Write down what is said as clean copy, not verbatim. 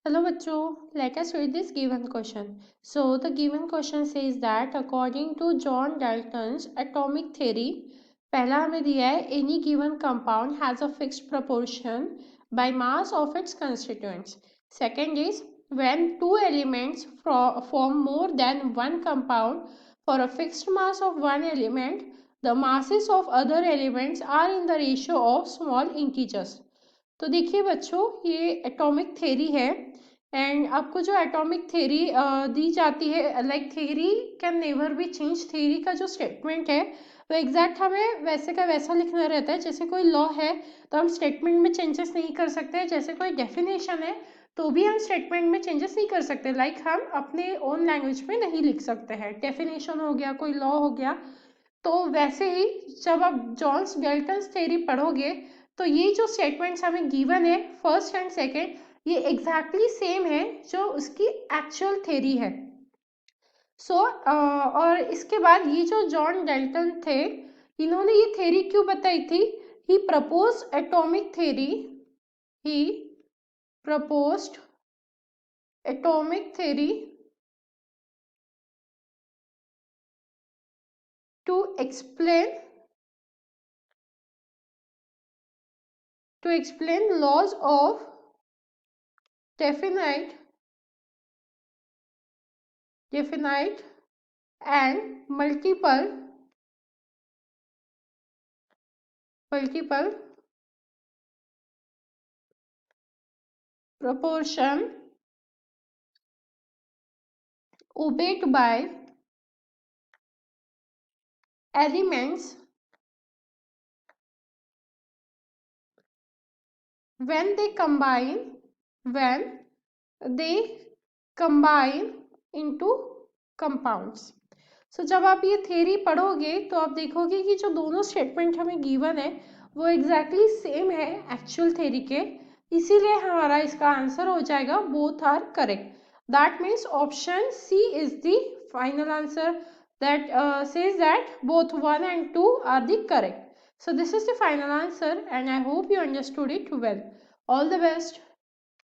Hello bachcho, let us read this given question. So the given question says that according to John Dalton's atomic theory, पहला हमें दिया है any given compound has a fixed proportion by mass of its constituents. Second is when two elements form more than one compound for a fixed mass of one element, the masses of other elements are in the ratio of small integers. तो देखिए बच्चों ये atomic theory है and आपको जो atomic theory दी जाती है like theory can never be change. Theory का जो स्टेटमेंट है वो एग्जैक्ट हमें वैसे का वैसा लिखना रहता है। जैसे कोई लॉ है तो हम स्टेटमेंट में चेंजेस नहीं कर सकते, जैसे कोई डेफिनेशन है तो भी हम स्टेटमेंट में चेंजेस नहीं कर सकते। लाइक हम अपने ओन लैंग्वेज में नहीं लिख सकते हैं। डेफिनेशन हो गया, कोई लॉ हो गया, तो वैसे ही जब आप जॉन्स डाल्टन्स थ्योरी पढ़ोगे तो ये जो स्टेटमेंट्स हमें गिवन है फर्स्ट एंड सेकंड, ये एग्जैक्टली सेम है जो उसकी एक्चुअल थ्योरी है। सो और इसके बाद ये जो जॉन डाल्टन थे, इन्होंने ये थ्योरी क्यों बताई थी? He propose atomic theory, he proposed atomic theory to explain laws of definite and multiple proportion obeyed by elements when they combine into compounds. So जब आप ये थ्योरी पढ़ोगे तो आप देखोगे कि जो दोनों स्टेटमेंट हमें गिवन है वो एग्जैक्टली सेम है एक्चुअल थ्योरी के, इसीलिए हमारा इसका आंसर हो जाएगा both are correct. That means option C is the final answer that says that both 1 and 2 are the correct. So this is the final answer and I hope you understood it well. All the best.